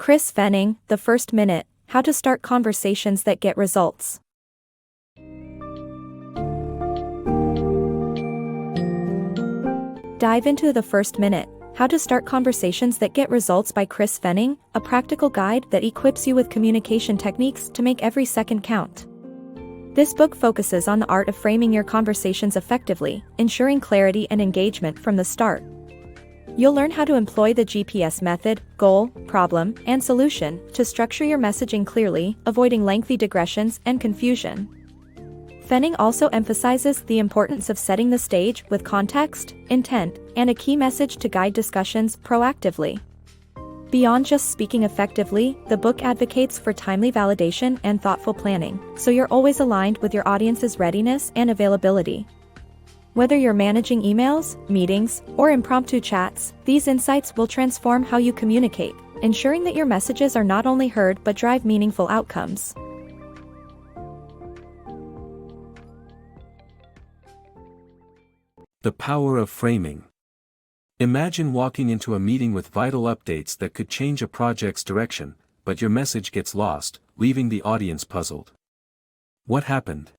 Chris Fenning, The First Minute, How to Start Conversations That Get Results. Dive into The First Minute, How to Start Conversations That Get Results by Chris Fenning, a practical guide that equips you with communication techniques to make every second count. This book focuses on the art of framing your conversations effectively, ensuring clarity and engagement from the start. You'll learn how to employ the GPS method, goal, problem, and solution to structure your messaging clearly, avoiding lengthy digressions and confusion. Fenning also emphasizes the importance of setting the stage with context, intent, and a key message to guide discussions proactively. Beyond just speaking effectively, the book advocates for timely validation and thoughtful planning, so you're always aligned with your audience's readiness and availability. Whether you're managing emails, meetings, or impromptu chats, these insights will transform how you communicate, ensuring that your messages are not only heard but drive meaningful outcomes. The power of framing. Imagine walking into a meeting with vital updates that could change a project's direction, but your message gets lost, leaving the audience puzzled. What happened?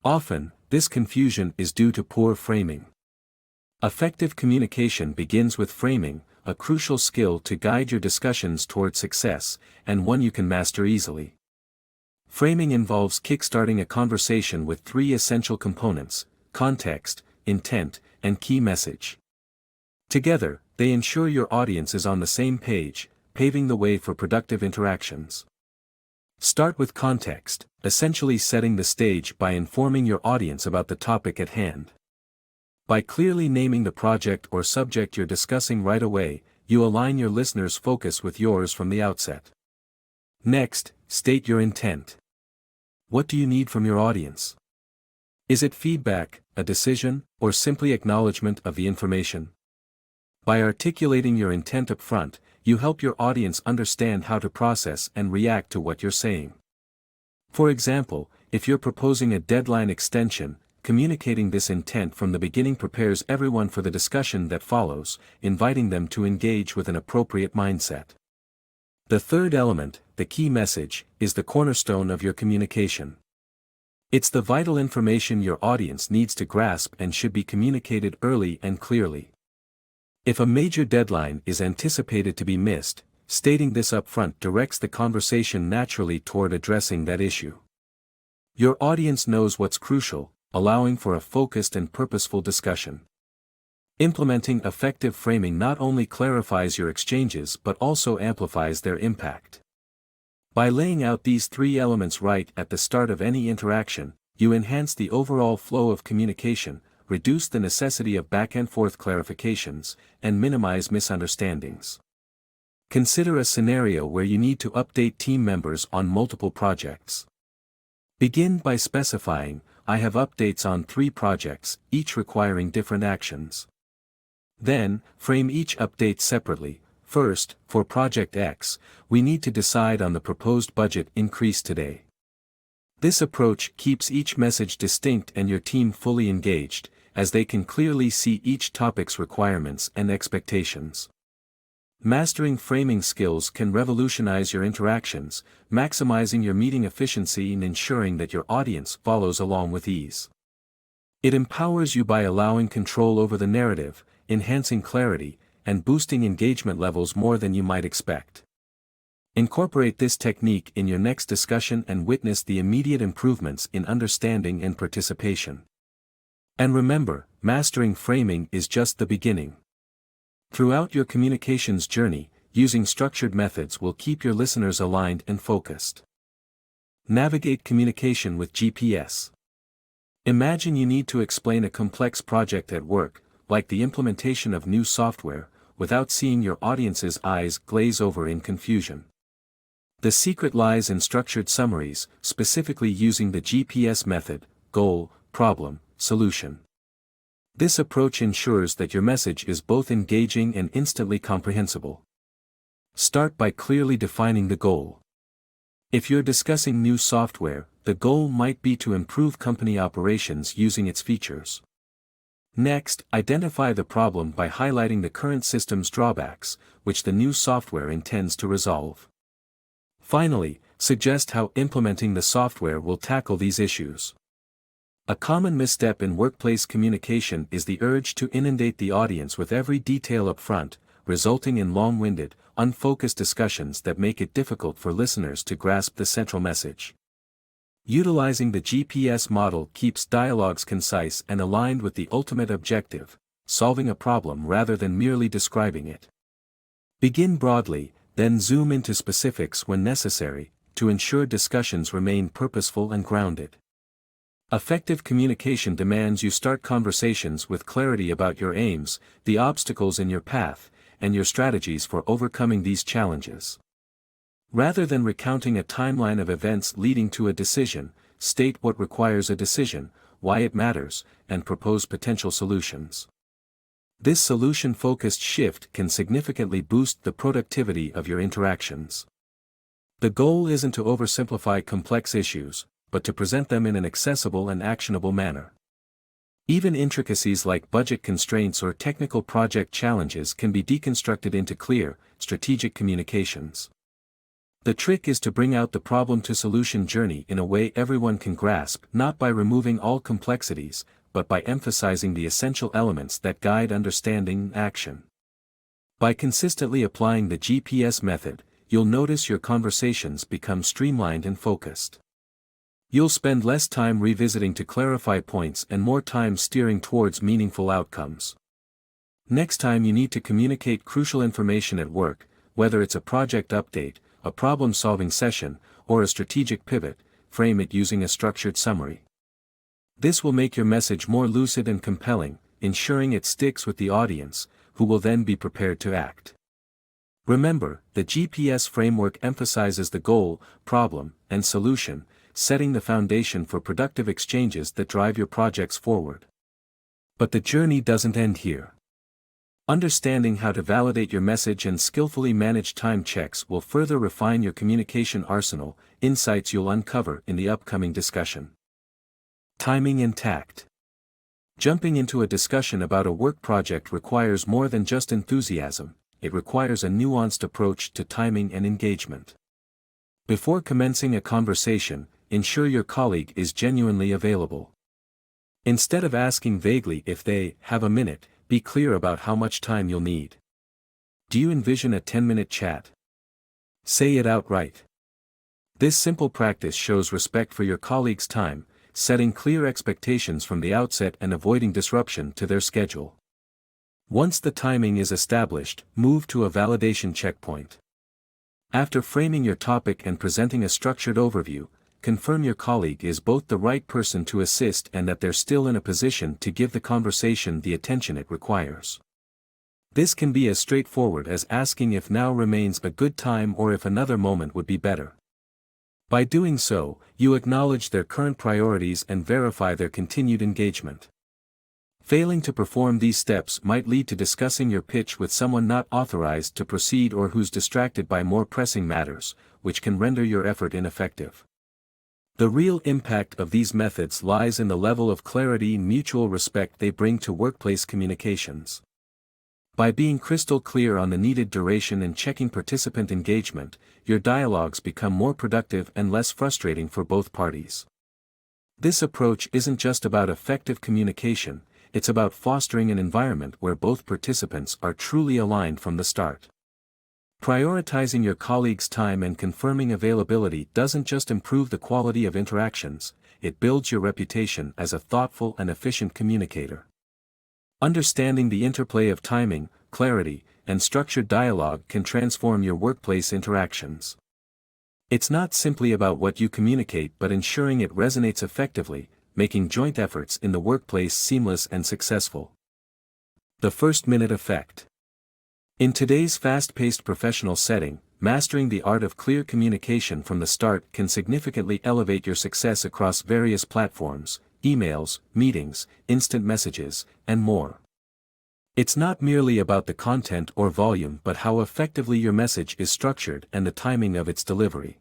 Often, this confusion is due to poor framing. Effective communication begins with framing, a crucial skill to guide your discussions toward success, and one you can master easily. Framing involves kickstarting a conversation with three essential components: context, intent, and key message. Together, they ensure your audience is on the same page, paving the way for productive interactions. Start with context, essentially setting the stage by informing your audience about the topic at hand. By clearly naming the project or subject you're discussing right away, you align your listeners' focus with yours from the outset. Next, state your intent. What do you need from your audience? Is it feedback, a decision, or simply acknowledgement of the information? By articulating your intent up front, you help your audience understand how to process and react to what you're saying. For example, if you're proposing a deadline extension, communicating this intent from the beginning prepares everyone for the discussion that follows, inviting them to engage with an appropriate mindset. The third element, the key message, is the cornerstone of your communication. It's the vital information your audience needs to grasp and should be communicated early and clearly. If a major deadline is anticipated to be missed, stating this upfront directs the conversation naturally toward addressing that issue. Your audience knows what's crucial, allowing for a focused and purposeful discussion. Implementing effective framing not only clarifies your exchanges but also amplifies their impact. By laying out these three elements right at the start of any interaction, you enhance the overall flow of communication, reduce the necessity of back-and-forth clarifications, and minimize misunderstandings. Consider a scenario where you need to update team members on multiple projects. Begin by specifying, "I have updates on 3 projects, each requiring different actions." Then, frame each update separately. First, for Project X, we need to decide on the proposed budget increase today. This approach keeps each message distinct and your team fully engaged, as they can clearly see each topic's requirements and expectations. Mastering framing skills can revolutionize your interactions, maximizing your meeting efficiency and ensuring that your audience follows along with ease. It empowers you by allowing control over the narrative, enhancing clarity, and boosting engagement levels more than you might expect. Incorporate this technique in your next discussion and witness the immediate improvements in understanding and participation. And remember, mastering framing is just the beginning. Throughout your communications journey, using structured methods will keep your listeners aligned and focused. Navigate communication with GPS. Imagine you need to explain a complex project at work, like the implementation of new software, without seeing your audience's eyes glaze over in confusion. The secret lies in structured summaries, specifically using the GPS method: goal, problem, solution. This approach ensures that your message is both engaging and instantly comprehensible. Start by clearly defining the goal. If you're discussing new software, the goal might be to improve company operations using its features. Next, identify the problem by highlighting the current system's drawbacks, which the new software intends to resolve. Finally, suggest how implementing the software will tackle these issues. A common misstep in workplace communication is the urge to inundate the audience with every detail up front, resulting in long-winded, unfocused discussions that make it difficult for listeners to grasp the central message. Utilizing the GPS model keeps dialogues concise and aligned with the ultimate objective, solving a problem rather than merely describing it. Begin broadly, then zoom into specifics when necessary, to ensure discussions remain purposeful and grounded. Effective communication demands you start conversations with clarity about your aims, the obstacles in your path, and your strategies for overcoming these challenges. Rather than recounting a timeline of events leading to a decision, state what requires a decision, why it matters, and propose potential solutions. This solution-focused shift can significantly boost the productivity of your interactions. The goal isn't to oversimplify complex issues, but to present them in an accessible and actionable manner. Even intricacies like budget constraints or technical project challenges can be deconstructed into clear, strategic communications. The trick is to bring out the problem-to-solution journey in a way everyone can grasp, not by removing all complexities, but by emphasizing the essential elements that guide understanding and action. By consistently applying the GPS method, you'll notice your conversations become streamlined and focused. You'll spend less time revisiting to clarify points and more time steering towards meaningful outcomes. Next time you need to communicate crucial information at work, whether it's a project update, a problem-solving session, or a strategic pivot, frame it using a structured summary. This will make your message more lucid and compelling, ensuring it sticks with the audience, who will then be prepared to act. Remember, the GPS framework emphasizes the goal, problem, and solution, setting the foundation for productive exchanges that drive your projects forward. But the journey doesn't end here. Understanding how to validate your message and skillfully manage time checks will further refine your communication arsenal, insights you'll uncover in the upcoming discussion. Timing and tact. Jumping into a discussion about a work project requires more than just enthusiasm, it requires a nuanced approach to timing and engagement. Before commencing a conversation, ensure your colleague is genuinely available. Instead of asking vaguely if they have a minute, be clear about how much time you'll need. Do you envision a 10-minute chat? Say it outright. This simple practice shows respect for your colleague's time, setting clear expectations from the outset and avoiding disruption to their schedule. Once the timing is established, move to a validation checkpoint. After framing your topic and presenting a structured overview, confirm your colleague is both the right person to assist and that they're still in a position to give the conversation the attention it requires. This can be as straightforward as asking if now remains a good time or if another moment would be better. By doing so, you acknowledge their current priorities and verify their continued engagement. Failing to perform these steps might lead to discussing your pitch with someone not authorized to proceed or who's distracted by more pressing matters, which can render your effort ineffective. The real impact of these methods lies in the level of clarity and mutual respect they bring to workplace communications. By being crystal clear on the needed duration and checking participant engagement, your dialogues become more productive and less frustrating for both parties. This approach isn't just about effective communication, it's about fostering an environment where both participants are truly aligned from the start. Prioritizing your colleagues' time and confirming availability doesn't just improve the quality of interactions, it builds your reputation as a thoughtful and efficient communicator. Understanding the interplay of timing, clarity, and structured dialogue can transform your workplace interactions. It's not simply about what you communicate but ensuring it resonates effectively, making joint efforts in the workplace seamless and successful. The first-minute effect. In today's fast-paced professional setting, mastering the art of clear communication from the start can significantly elevate your success across various platforms, emails, meetings, instant messages, and more. It's not merely about the content or volume but how effectively your message is structured and the timing of its delivery.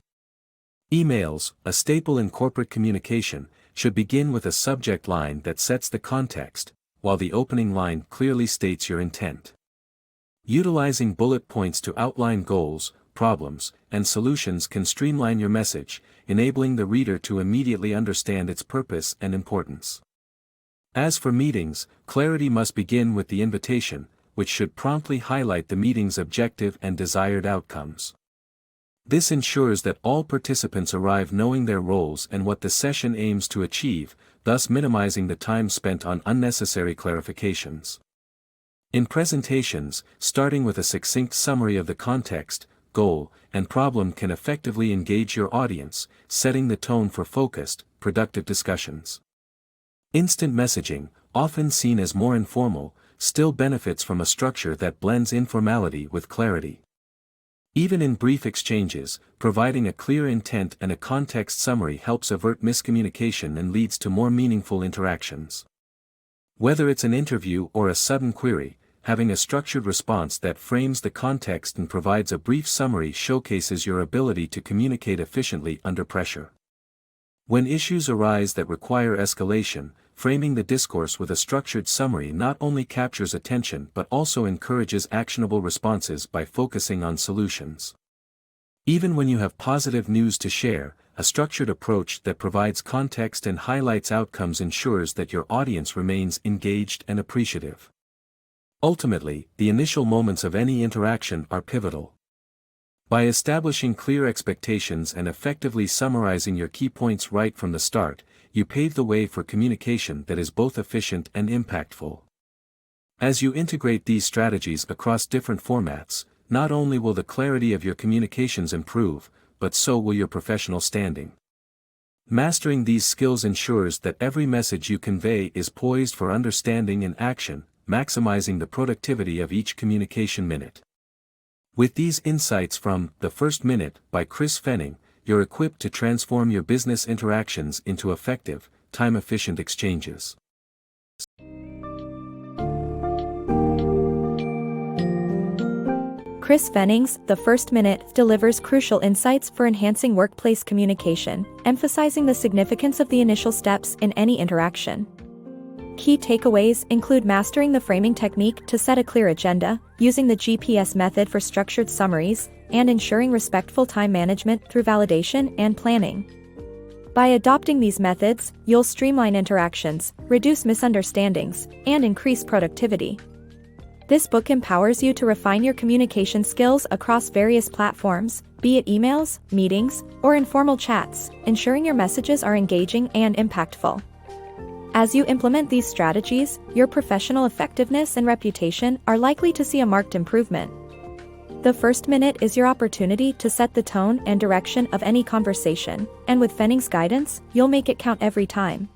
Emails, a staple in corporate communication, should begin with a subject line that sets the context, while the opening line clearly states your intent. Utilizing bullet points to outline goals, problems, and solutions can streamline your message, enabling the reader to immediately understand its purpose and importance. As for meetings, clarity must begin with the invitation, which should promptly highlight the meeting's objective and desired outcomes. This ensures that all participants arrive knowing their roles and what the session aims to achieve, thus minimizing the time spent on unnecessary clarifications. In presentations, starting with a succinct summary of the context, goal, and problem can effectively engage your audience, setting the tone for focused, productive discussions. Instant messaging, often seen as more informal, still benefits from a structure that blends informality with clarity. Even in brief exchanges, providing a clear intent and a context summary helps avert miscommunication and leads to more meaningful interactions. Whether it's an interview or a sudden query, having a structured response that frames the context and provides a brief summary showcases your ability to communicate efficiently under pressure. When issues arise that require escalation, framing the discourse with a structured summary not only captures attention but also encourages actionable responses by focusing on solutions. Even when you have positive news to share, a structured approach that provides context and highlights outcomes ensures that your audience remains engaged and appreciative. Ultimately, the initial moments of any interaction are pivotal. By establishing clear expectations and effectively summarizing your key points right from the start, you pave the way for communication that is both efficient and impactful. As you integrate these strategies across different formats, not only will the clarity of your communications improve, but so will your professional standing. Mastering these skills ensures that every message you convey is poised for understanding and action, maximizing the productivity of each communication minute. With these insights from The First Minute by Chris Fenning, you're equipped to transform your business interactions into effective, time-efficient exchanges. Chris Fenning's The First Minute delivers crucial insights for enhancing workplace communication, emphasizing the significance of the initial steps in any interaction. Key takeaways include mastering the framing technique to set a clear agenda, using the GPS method for structured summaries, and ensuring respectful time management through validation and planning. By adopting these methods, you'll streamline interactions, reduce misunderstandings, and increase productivity. This book empowers you to refine your communication skills across various platforms, be it emails, meetings, or informal chats, ensuring your messages are engaging and impactful. As you implement these strategies, your professional effectiveness and reputation are likely to see a marked improvement. The First Minute is your opportunity to set the tone and direction of any conversation, and with Fenning's guidance, you'll make it count every time.